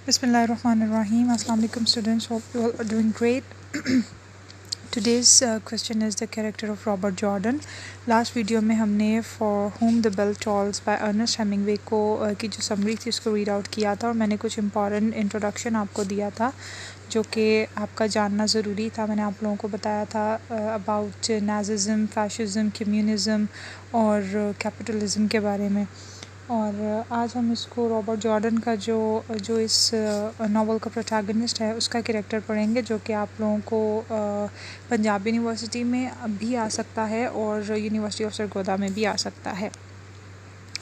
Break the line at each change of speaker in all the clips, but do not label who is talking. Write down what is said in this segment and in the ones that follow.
Bismillahirrahmanirrahim. Assalamu alaikum students. Hope you all are doing great. Today's question is the character of Robert Jordan. Last video में हमने For Whom the Bell Tolls by Ernest Hemingway को की जो summary थी उसको read out किया था और मैंने कुछ इम्पॉर्टेंट इंट्रोडक्शन आपको दिया था जो कि आपका जानना ज़रूरी था। मैंने आप लोगों को बताया था अबाउट नाज़िज़म, फैशिज़म, कम्युनिज़म और कैपिटलिज़म के बारे में। और आज हम इसको रॉबर्ट जॉर्डन का जो इस नावल का प्रोटैगनिस्ट है उसका कैरेक्टर पढ़ेंगे जो कि आप लोगों को पंजाब यूनिवर्सिटी में भी आ सकता है और यूनिवर्सिटी ऑफ सरगोदा में भी आ सकता है।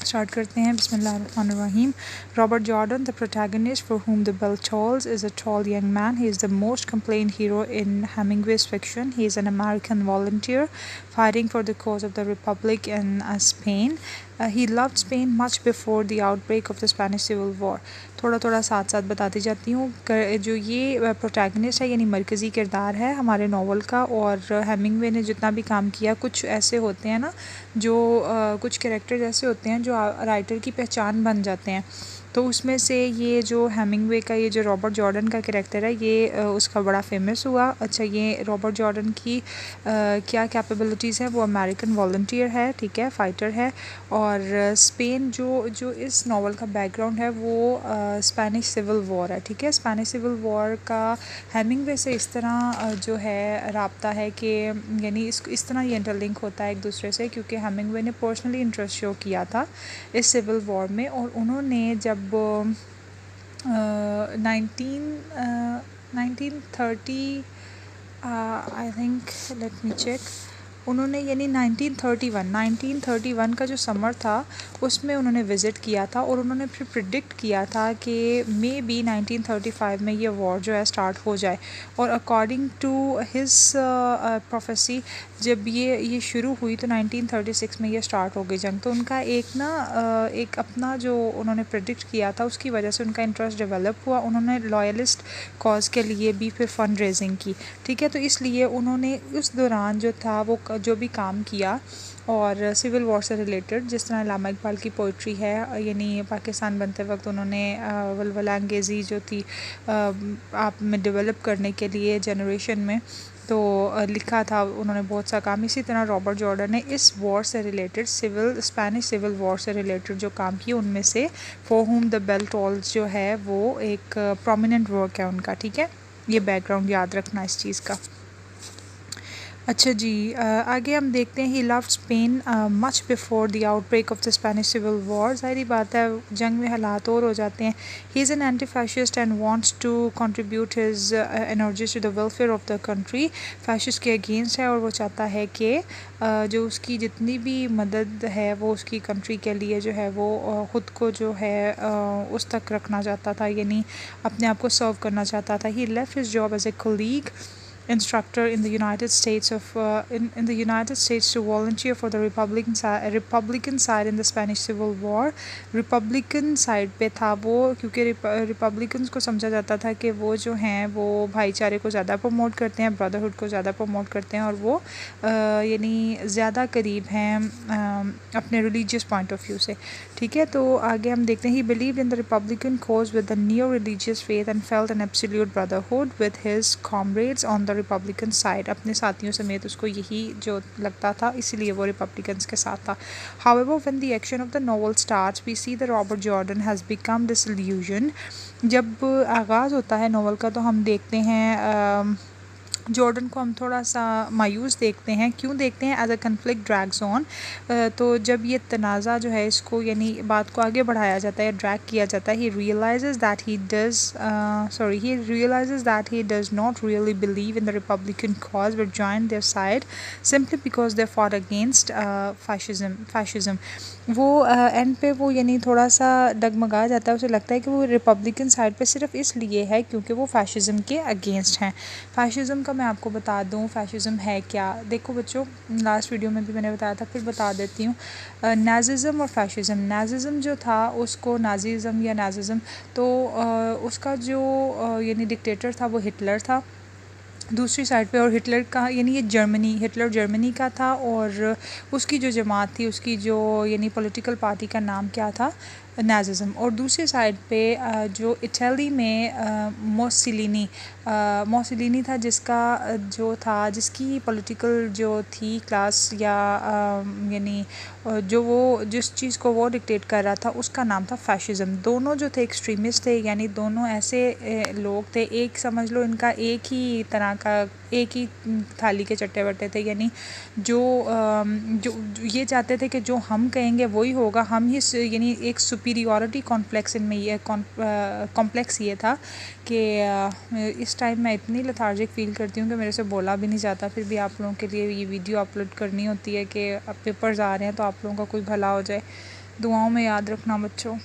स्टार्ट करते हैं। बिस्मिल्लाहिर्रहमानिर्रहीम। Robert Jordan, the protagonist for whom the bell tolls, is a tall young man. He is the most complained hero in Hemingway's fiction. He is an American volunteer fighting for the cause of the Republic in Spain. He loved Spain much before the outbreak of the Spanish Civil War. थोड़ा थोड़ा साथ साथ बताती जाती हूँ। जो ये protagonist है यानी मरकज़ी किरदार है हमारे नावल का, और हेमिंगवे ने जितना भी काम किया कुछ ऐसे होते हैं ना जो कुछ कैरेक्टर्स ऐसे होते हैं जो राइटर की पहचान बन जाते हैं। तो उसमें से ये जो हेमिंगवे का ये जो रॉबर्ट जॉर्डन का कैरेक्टर है ये उसका बड़ा फेमस हुआ। अच्छा, ये रॉबर्ट जॉर्डन की क्या कैपेबिलिटीज़ हैं? वो अमेरिकन वॉलंटियर है, ठीक है, फ़ाइटर है। और स्पेन जो इस नावल का बैकग्राउंड है वो स्पेनिश सिविल वॉर है, ठीक है। स्पेनिश सिविल वॉर का हेमिंगवे से इस तरह जो है राब्ता है कि यानी इस तरह ये इंटरलिंक होता है एक दूसरे से, क्योंकि हेमिंगवे ने पर्सनली इंटरेस्ट शो किया था इस सिविल वॉर में। और उन्होंने जब 1930 I think, let me check, उन्होंने यानी 1931 का जो समर था उसमें उन्होंने विज़िट किया था और उन्होंने फिर प्रिडिक्ट किया था कि मे बी 1935 में ये वॉर जो है स्टार्ट हो जाए। और अकॉर्डिंग टू हिज प्रोफेसी जब ये शुरू हुई तो 1936 में ये स्टार्ट हो गई जंग। तो उनका एक अपना जो उन्होंने प्रिडिक्ट किया था उसकी वजह से उनका इंटरेस्ट डेवलप हुआ। उन्होंने लॉयलिस्ट कॉज के लिए भी फिर फंड रेजिंग की, ठीक है। तो इसलिए उन्होंने उस दौरान जो था वो जो भी काम किया और सिविल वॉर से रिलेटेड, जिस तरह अल्लामा इकबाल की पोइट्री है, यानी पाकिस्तान बनते वक्त उन्होंने वलवला अंगेज़ी जो थी आप में डेवलप करने के लिए जनरेशन में तो लिखा था उन्होंने बहुत सा काम। इसी तरह रॉबर्ट जॉर्डन ने इस वॉर से रिलेटेड स्पेनिश सिविल वॉर से रिलेटेड जो काम किए उनमें से for whom the bell tolls जो है वो एक प्रोमिनेंट वर्क है उनका, ठीक है। ये बैकग्राउंड याद रखना इस चीज़ का। अच्छा जी, आगे हम देखते हैं। He loved Spain much before the outbreak of the Spanish civil war. ज़ाहिर बात है जंग में हालात और हो जाते हैं। He is an anti fascist and wants to contribute his energies to the welfare of the country. Fascist के अगेंस्ट है और वो चाहता है कि जो उसकी जितनी भी मदद है वो उसकी कंट्री के लिए जो है वो ख़ुद को जो है उस तक रखना चाहता था, यानी अपने आप को सर्व करना चाहता था। He left his job as a colleague instructor in the United States in the United States to volunteer for the Republican side in the Spanish Civil War. Republican side पे था वो, क्योंकि Republicans को समझा जाता था कि वो जो हैं वो भाईचारे को ज़्यादा प्रमोट करते हैं, ब्रदरहुड को ज़्यादा प्रमोट करते हैं और वो यानी ज़्यादा करीब हैं अपने रिलीजियस पॉइंट ऑफ व्यू से, ठीक है। तो आगे हम देखते हैं। ही believed in the Republican cause with the neo religious faith and felt an absolute brotherhood with his comrades on the Republican side. अपने साथियों समेत उसको यही जो लगता था, इसीलिए वो रिपब्लिकन्स के साथ था। However when the action of the novel starts we see the Robert Jordan has become disillusion. जब आगाज़ होता है नॉवल का तो हम देखते हैं जॉर्डन को हम थोड़ा सा मायूस देखते हैं। क्यों देखते हैं? As a conflict drags on. तो जब ये तनाज़ा जो है इसको यानी बात को आगे बढ़ाया जाता है, ड्रैग किया जाता है, he realises that he does not really believe in the Republican cause but join their side simply because they for against fascism. वो एंड पे वो यानी थोड़ा सा डगमगा जाता है, उसे लगता है कि वो रिपब्लिकन साइड पे सिर्फ इसलिए है क्योंकि वो फैशिज़म के अगेंस्ट हैं। फैशिज़म का मैं आपको बता दूं फैशिज़म है क्या। देखो बच्चों, लास्ट वीडियो में भी मैंने बताया था, फिर बता देती हूँ। नाज़िज़म और फैशिज़म, नाज़िज़म जो था उसको नाज़िज़म या नाज़िज़म तो उसका जो यानी डिक्टेटर था वो हिटलर था दूसरी साइड पे, और हिटलर का यानी ये हिटलर जर्मनी का था और उसकी जो जमात थी उसकी जो यानी पॉलिटिकल पार्टी का नाम क्या था, नाजिज़म, और दूसरी साइड पे जो इटली में मोसोलिनी था, जिसका जो था जिसकी पॉलिटिकल जो थी क्लास या यानी जो वो जिस चीज़ को वो डिक्टेट कर रहा था उसका नाम था फैशिज़म। दोनों जो थे एक्सट्रीमिस्ट थे, यानी दोनों ऐसे लोग थे, एक समझ लो इनका एक ही तरह का एक ही थाली के चट्टे बट्टे थे, यानी जो ये चाहते थे कि जो हम कहेंगे वही होगा, हम ही यानी एक सुपीरियॉरिटी कॉम्प्लेक्स इनमें ये कॉम्प्लेक्स ये था कि इस टाइम मैं इतनी लेथार्जिक फ़ील करती हूँ कि मेरे से बोला भी नहीं जाता, फिर भी आप लोगों के लिए ये वीडियो अपलोड करनी होती है कि अब पेपर्स आ रहे हैं तो आप लोगों का कोई भला हो जाए। दुआओं में याद रखना बच्चों।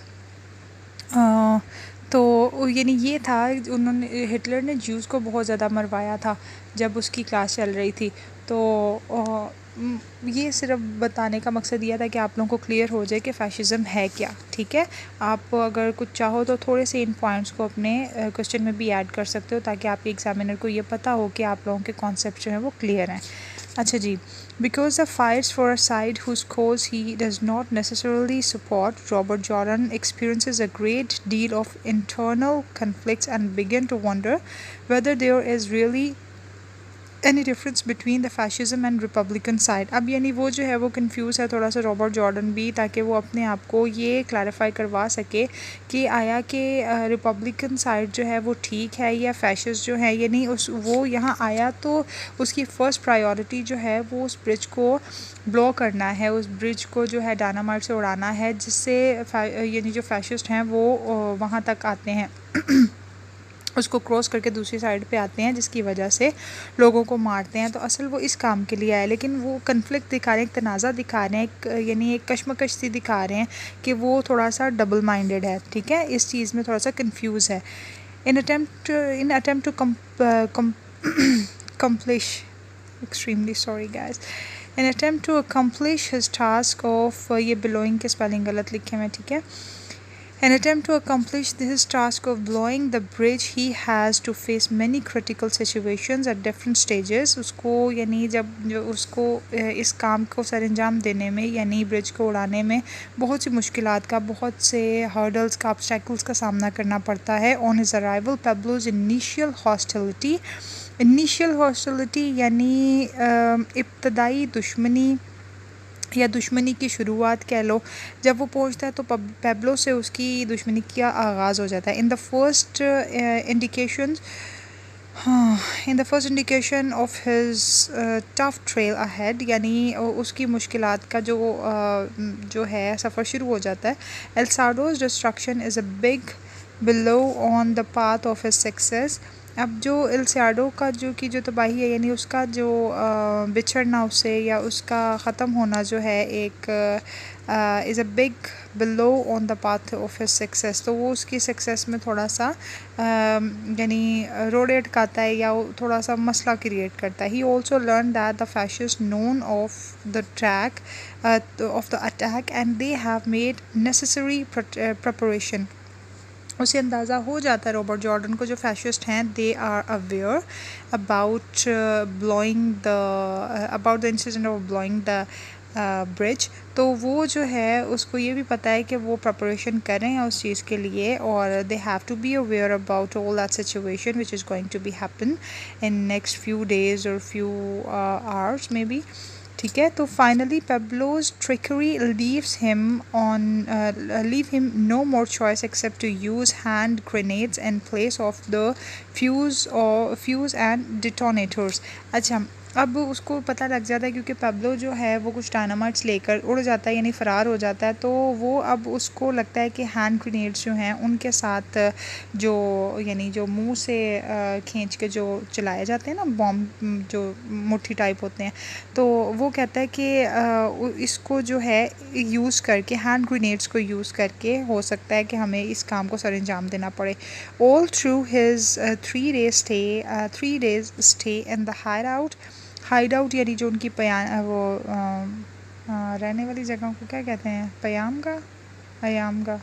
तो यानी ये था, उन्होंने हिटलर ने ज्यूज़ को बहुत ज़्यादा मरवाया था जब उसकी क्लास चल रही थी। तो ये सिर्फ बताने का मकसद ये था कि आप लोगों को क्लियर हो जाए कि फ़ैशिज़म है क्या। ठीक है, आप अगर कुछ चाहो तो थोड़े से इन पॉइंट्स को अपने क्वेश्चन में भी ऐड कर सकते हो, ताकि आपके एग्जामिनर को ये पता हो कि आप लोगों के कॉन्सेप्ट जो हैं वो क्लियर हैं। अच्छा जी, because the fights for a side whose cause he does not necessarily support, Robert Jordan experiences a great deal of internal conflicts and begin to wonder whether there is really any difference between the fascism and Republican side. अब यानी वो जो है वो confuse है थोड़ा सा Robert Jordan भी, ताकि वो अपने आप को ये क्लैरिफाई करवा सके कि आया कि रिपब्लिकन साइड जो है वो ठीक है या फैशिस्ट जो है, यानी उस वो यहाँ आया तो उसकी फ़र्स्ट प्रायोरिटी जो है वो उस ब्रिज को ब्लो करना है, उस ब्रिज को जो है डायनामाइट से उड़ाना है, जिससे यानी जो फैशिस्ट हैं वो वहाँ तक आते हैं उसको क्रॉस करके दूसरी साइड पे आते हैं, जिसकी वजह से लोगों को मारते हैं। तो असल वो इस काम के लिए आए, लेकिन वो कन्फ्लिक्ट दिखा रहे हैं, एक तनाज़ा दिखा रहे हैं, एक यानी एक कशमकश सी दिखा रहे हैं कि वो थोड़ा सा डबल माइंडेड है। ठीक है, इस चीज़ में थोड़ा सा कंफ्यूज है। In attempt to accomplish extremely sorry guys in attempt to accomplish his task of ये belonging के स्पेलिंग गलत लिखे हैं, ठीक है। In attempt to accomplish his task of blowing the bridge, he has to face many critical situations at different stages. उसको यानी जब जो उसको इस काम को सरअंजाम देने में, यानी ब्रिज को उड़ाने में बहुत सी मुश्किलात का, बहुत से हर्डल्स का, ऑब्स्टेकल्स का सामना करना पड़ता है। On his arrival, Pablo's initial hostility यानी इब्तदाई दुश्मनी या दुश्मनी की शुरुआत कह लो, जब वो पहुंचता है तो पेब्लो से उसकी दुश्मनी का आगाज़ हो जाता है। In the first indication of his tough trail ahead, यानी उसकी मुश्किलात का जो है सफ़र शुरू हो जाता है। El Sordo's destruction is a big blow on the path of his success. अब जो एल्साडो का जो तबाही है, यानी उसका जो बिछड़ना उससे या उसका ख़त्म होना जो है एक is a big blow on the path of his success. तो वो उसकी सक्सेस में थोड़ा सा यानी रोड अटकाता है या थोड़ा सा मसला क्रिएट करता है। He also learn that the fascist known of the track of the attack and they have made necessary preparation. उसे अंदाज़ा हो जाता है रॉबर्ट जॉर्डन को, जो फैशिस्ट हैं, they are aware about the incident of blowing the bridge. तो वो जो है उसको ये भी पता है कि वो प्रिपरेशन कर रहे हैं उस चीज़ के लिए, और they have to be aware about all that situation which is going to be happen in next few days और फ्यू आवर्स मे बी। ठीक है, तो finally Pablo's trickery leave him no more choice except to use hand grenades in place of the fuse and detonators. अच्छा, अब उसको पता लग जाता है, क्योंकि पेब्लो जो है वो कुछ डायनामाइट्स लेकर उड़ जाता है, यानी फ़रार हो जाता है। तो वो अब उसको लगता है कि हैंड ग्रेनेड्स जो हैं उनके साथ जो यानी जो मुंह से खींच के जो चलाए जाते हैं ना बॉम्ब, जो मुट्ठी टाइप होते हैं, तो वो कहता है कि इसको जो है यूज़ करके, हैंड ग्रेनेड्स को यूज़ करके हो सकता है कि हमें इस काम को सरअंजाम देना पड़े। All through his 3 days stay in the hide out यानी जो उनकी रहने वाली जगह को क्या कहते हैं, पयाम का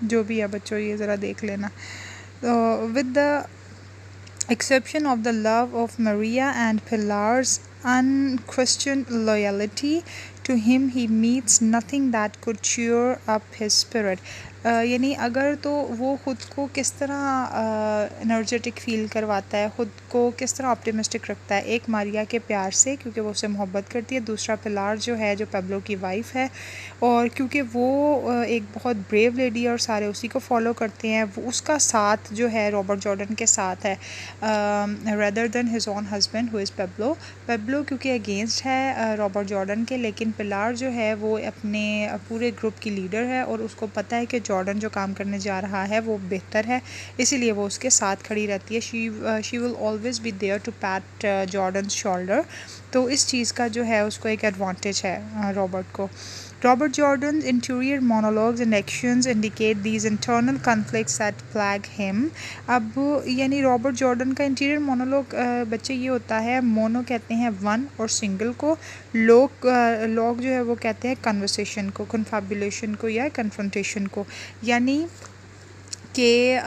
जो भी है बच्चों, ये ज़रा देख लेना। With the exception of the love of Maria and Pilar's unquestioned loyalty to him, he meets nothing that could cheer up his spirit. यानी अगर तो वो ख़ुद को किस तरह एनर्जेटिक फ़ील करवाता है, ख़ुद को किस तरह ऑप्टिमिस्टिक रखता है। एक मारिया के प्यार से, क्योंकि वो उससे मोहब्बत करती है। दूसरा पिलार जो है, जो पेब्लो की वाइफ है, और क्योंकि वो एक बहुत ब्रेव लेडी है और सारे उसी को फॉलो करते हैं। वो उसका साथ जो है रॉबर्ट जॉर्डन के साथ है rather than his own husband who is Pablo. Pablo क्योंकि अगेंस्ट है रॉबर्ट जॉर्डन के, लेकिन पिलार जो है वो अपने पूरे ग्रुप की लीडर है और उसको पता है कि जॉर्डन जो काम करने जा रहा है वो बेहतर है, इसीलिए वो उसके साथ खड़ी रहती है। She will always be there to pat Jordan shoulder. तो इस चीज़ का जो है उसको एक एडवांटेज है रॉबर्ट को। Robert Jordan's interior monologues and actions indicate these internal conflicts that plague him. अब यानी रॉबर्ट जॉर्डन का इंटीरियर मोनोलॉग बच्चे ये होता है, मोनो कहते हैं वन और सिंगल को, लॉग जो है वो कहते हैं कन्वर्सेशन को, कन्फैबुलेशन को या कन्फ्रंटेशन को, यानी कि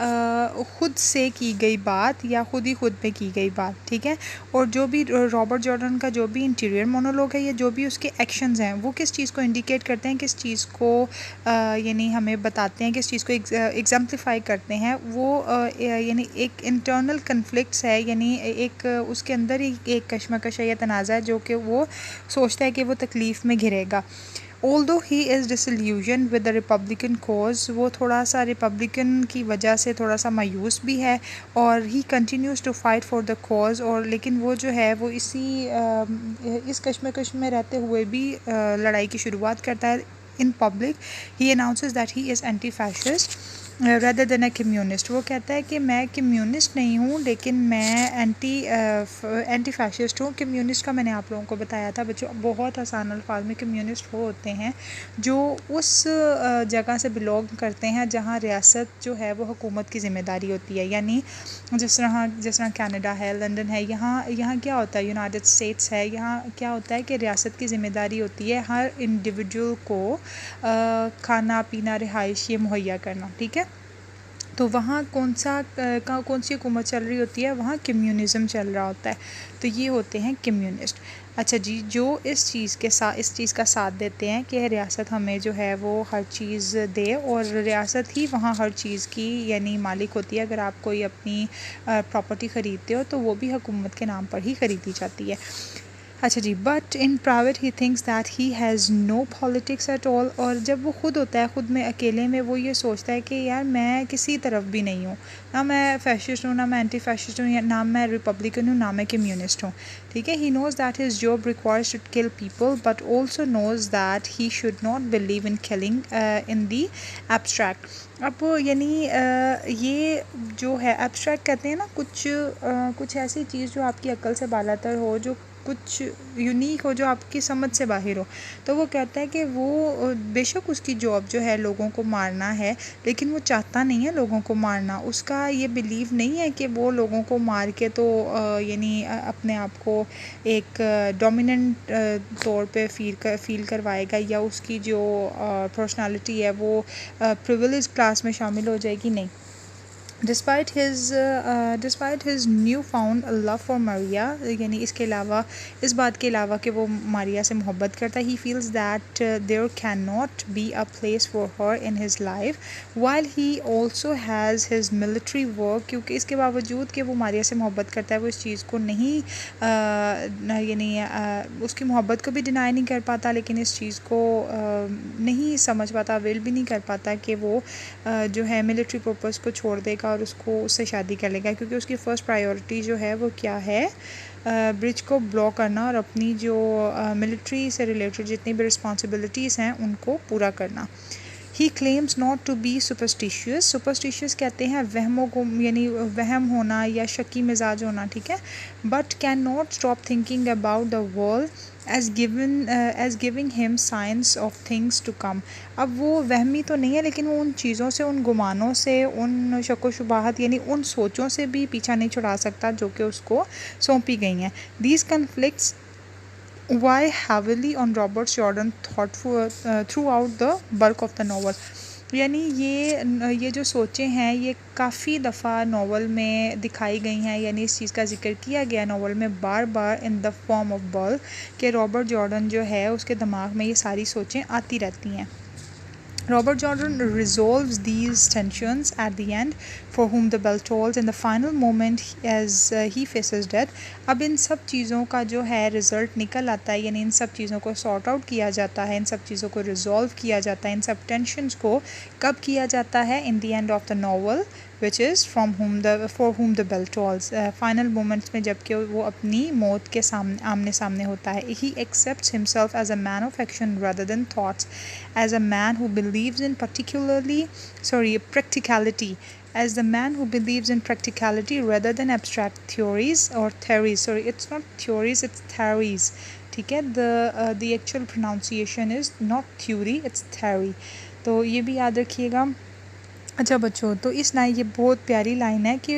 ख़ुद से की गई बात या ख़ुद ही ख़ुद में की गई बात, ठीक है। और जो भी रॉबर्ट जॉर्डन का जो भी इंटीरियर मोनोलॉग है या जो भी उसके एक्शंस हैं वो किस चीज़ को इंडिकेट करते हैं, किस चीज़ को यानी हमें बताते हैं, किस चीज़ को एग्जाम्प्लीफाई करते हैं, वो यानी एक इंटरनल कन्फ्लिक्ट्स है, यानी एक उसके अंदर ही एक कशमकश है या तनाज़ा है जो कि वो सोचता है कि वो तकलीफ़ में घिरेगा। Although he is disillusioned with the Republican cause, वो थोड़ा सा रिपब्लिकन की वजह से थोड़ा सा मायूस भी है और he continues to fight for the cause, और लेकिन वो जो है वो इस कश्मकश में रहते हुए भी लड़ाई की शुरुआत करता है। In public, he announces that he is anti-fascist rather than a communist. वो कहता है कि मैं कम्युनिस्ट नहीं हूँ, लेकिन मैं एंटी फैशिस्ट हूँ। कम्युनिस्ट का मैंने आप लोगों को बताया था बच्चों, बहुत आसान अल्फाज में कम्युनिस्ट वो होते हैं जो उस जगह से बिलोंग करते हैं जहाँ रियासत जो है वो हुकूमत की ज़िम्मेदारी होती है। यानी जिस तरह कनाडा है, लंदन है, यहाँ क्या होता है, यूनाइटेड स्टेट्स है, यहाँ क्या होता है कि रियासत की ज़िम्मेदारी होती है हर इंडिविजुअल को खाना पीना रिहाइश ये मुहैया करना, ठीक है। तो वहाँ कौन सी हुकूमत चल रही होती है, वहाँ कम्युनिज़म चल रहा होता है, तो ये होते हैं कम्युनिस्ट। अच्छा जी, जो इस चीज़ का साथ देते हैं कि रियासत हमें जो है वो हर चीज़ दे, और रियासत ही वहाँ हर चीज़ की यानी मालिक होती है। अगर आप कोई अपनी प्रॉपर्टी ख़रीदते हो तो वो भी हुकूमत के नाम पर ही ख़रीदी जाती है। अच्छा जी, but in private he thinks that he has no politics at all. और जब वो खुद होता है, ख़ुद में अकेले में, वो ये सोचता है कि यार मैं किसी तरफ भी नहीं हूँ, ना मैं फैशिस्ट हूँ, ना मैं एंटी फैशिस्ट हूँ, ना मैं रिपब्लिकन हूँ, ना मैं कम्युनिस्ट हूँ, ठीक है। He knows that his job requires to kill people, but also knows that he should not believe in killing in the abstract. अब यानी ये जो है एब्स्ट्रैक्ट कहते हैं ना, कुछ ऐसी चीज़ जो आपकी अक्ल से बालातर हो, जो कुछ यूनिक हो, जो आपकी समझ से बाहर हो। तो वो कहता है कि वो बेशक उसकी जॉब जो है लोगों को मारना है, लेकिन वो चाहता नहीं है लोगों को मारना। उसका ये बिलीव नहीं है कि वो लोगों को मार के तो यानी अपने आप को एक डोमिनेंट तौर पे फील करवाएगा, या उसकी जो पर्सनालिटी है वो प्रिविलेज क्लास में शामिल हो जाएगी, नहीं। Despite his newfound love for Maria, यानी इसके अलावा, इस बात के अलावा कि वो मारिया से मोहब्बत करता है, he feels that there cannot be a place for her in his life, while he also has his military work। क्योंकि इसके बावजूद कि वो मारिया से मोहब्बत करता है, वो इस चीज़ को नहीं यानी उसकी मोहब्बत को भी डिनाई नहीं कर पाता, लेकिन इस चीज़ को नहीं समझ पाता, अवेल भी नहीं कर पाता कि वो जो है मिलिट्री पर्पस को छोड़ देगा और उससे शादी कर लेगा, क्योंकि उसकी फ़र्स्ट प्रायोरिटी जो है वो क्या है, ब्रिज को ब्लॉक करना और अपनी जो मिलिट्री से रिलेटेड जितनी भी रिस्पॉन्सिबिलिटीज़ हैं उनको पूरा करना। He claims not to be superstitious कहते हैं वहमों को, यानी वहम होना या शकी मिजाज होना, ठीक है। But can not stop thinking about the world as giving him science of things to come. अब वो वहमी तो नहीं है, लेकिन वो उन चीज़ों से, उन गुमानों से, उन शक शुबाहत यानी उन सोचों से भी पीछा नहीं छुड़ा सकता जो कि उसको सौंपी गई हैं। These conflicts weigh heavily on Robert Jordan throughout the bulk of the novel। यानी ये जो सोचें हैं ये काफ़ी दफ़ा नावल में दिखाई गई हैं, यानी इस चीज़ का जिक्र किया गया नावल में बार बार in the form of bulk, कि रॉबर्ट जॉर्डन जो है उसके दिमाग में ये सारी सोचें आती रहती हैं। Robert Jordan resolves these tensions at the end, for whom the bell tolls in the final moment as he faces death. अब इन सब चीज़ों का जो है रिज़ल्ट निकल आता है, यानी इन सब चीज़ों को सॉर्ट आउट किया जाता है, इन सब चीज़ों को रिजॉल्व किया जाता है, इन सब टेंशन्स को कब किया जाता है? In the end of the novel, which is for whom the bell tolls. Final moments में जबकि वो अपनी मौत के आमने सामने होता है. He accepts himself as a man of action rather than thoughts, as a man who believes in practicality, as the man who believes in practicality rather than abstract theories or theories. Sorry, it's not theories, it's theories. ठीक है, the actual pronunciation is not theory, it's theory. तो ये भी याद रखिएगा. अच्छा बच्चों, तो इस लाइन, ये बहुत प्यारी लाइन है कि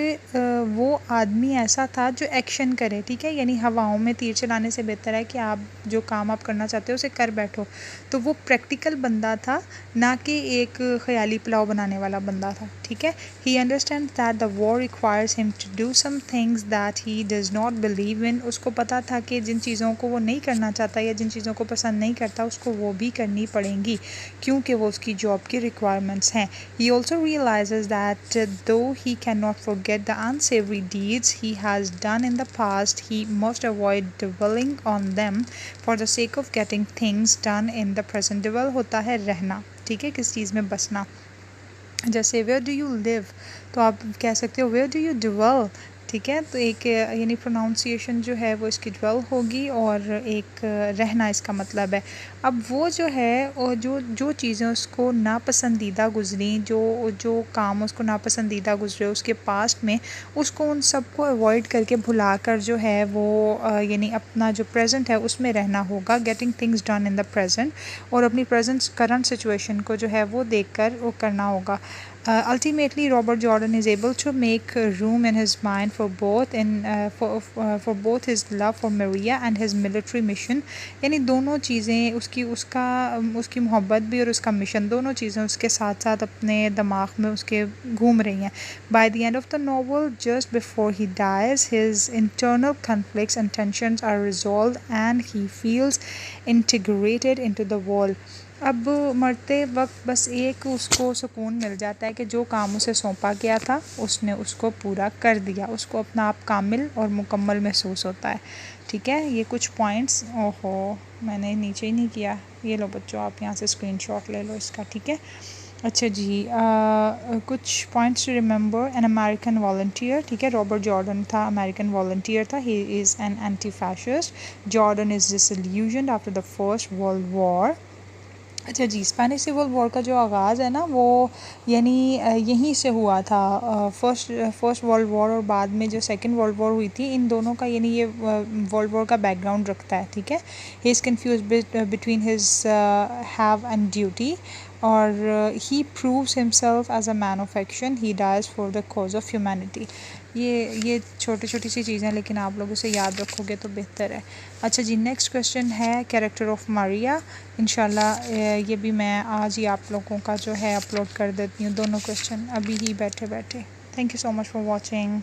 वो आदमी ऐसा था जो एक्शन करे. ठीक है, यानी हवाओं में तीर चलाने से बेहतर है कि आप जो काम आप करना चाहते हो उसे कर बैठो. तो वो प्रैक्टिकल बंदा था, ना कि एक ख्याली पुलाव बनाने वाला बंदा था. ठीक है, he understand that the war requires him to do some things that he does not believe in. उसको पता था कि जिन चीज़ों को वो नहीं करना चाहता या जिन चीज़ों को पसंद नहीं करता उसको वो भी करनी पड़ेंगी, क्योंकि वो उसकी जॉब की रिक्वायरमेंट्स हैं. He also realizes that though he cannot forget the unsavory deeds he has done in the past, he must avoid dwelling on them for the sake of getting things done in the present. dwell होता है रहना. ठीक है, किस चीज़ में बसना. जैसे where do you live, तो आप कह सकते हो where do you dwell. ठीक है, तो एक यानी प्रोनाउंसिएशन जो है वो इसकी ड्वेल होगी और एक रहना इसका मतलब है. अब वो जो है और जो चीज़ें उसको नापसंदीदा गुजरी, जो काम उसको नापसंदीदा गुजरे उसके पास्ट में, उसको उन सब को अवॉइड करके भुलाकर जो है वो यानी अपना जो प्रेजेंट है उसमें रहना होगा. Getting things done in the present, और अपनी प्रेजेंट करंट सिचुएशन को जो है वो देखकर वो करना होगा. Ultimately, Robert Jordan is able to make room in his mind for both for both his love for Maria and his military mission. यानी दोनों चीज़ें उसकी मोहब्बत भी और उसका मिशन, दोनों चीज़ें उसके साथ साथ अपने दिमाग में उसके घूम रही हैं. By the end of the novel, just before he dies, his internal conflicts and tensions are resolved and he feels integrated into the world. अब मरते वक्त बस एक उसको सुकून मिल जाता है कि जो काम उसे सौंपा गया था उसने उसको पूरा कर दिया, उसको अपना आप कामिल और मुकम्मल महसूस होता है. ठीक है, ये कुछ पॉइंट्स, ओहो मैंने नीचे ही नहीं किया, ये लो बच्चों आप यहाँ से स्क्रीनशॉट ले लो इसका. ठीक है, अच्छा जी, कुछ points to remember. An American volunteer. ठीक है, रॉबर्ट जॉर्डन था, अमेरिकन वॉलंटियर था. He is an anti fascist. Jordan is disillusioned after the first world war. अच्छा जी, स्पेनिश सिविल वॉर का जो आगाज़ है ना वो यानी यहीं से हुआ था. फर्स्ट वर्ल्ड वॉर और बाद में जो सेकंड वर्ल्ड वॉर हुई थी, इन दोनों का यानी ये वर्ल्ड वॉर का बैकग्राउंड रखता है. ठीक है, he is confuse between his have and duty, और he proves himself as a man of action. He dies for the cause of humanity. ये छोटी छोटी सी चीज़ें, लेकिन आप लोग उसे याद रखोगे तो बेहतर है. अच्छा जी, नेक्स्ट क्वेश्चन है कैरेक्टर ऑफ मारिया. इंशाल्लाह ये भी मैं आज ही आप लोगों का जो है अपलोड कर देती हूँ, दोनों क्वेश्चन अभी ही बैठे बैठे. Thank you so much for watching.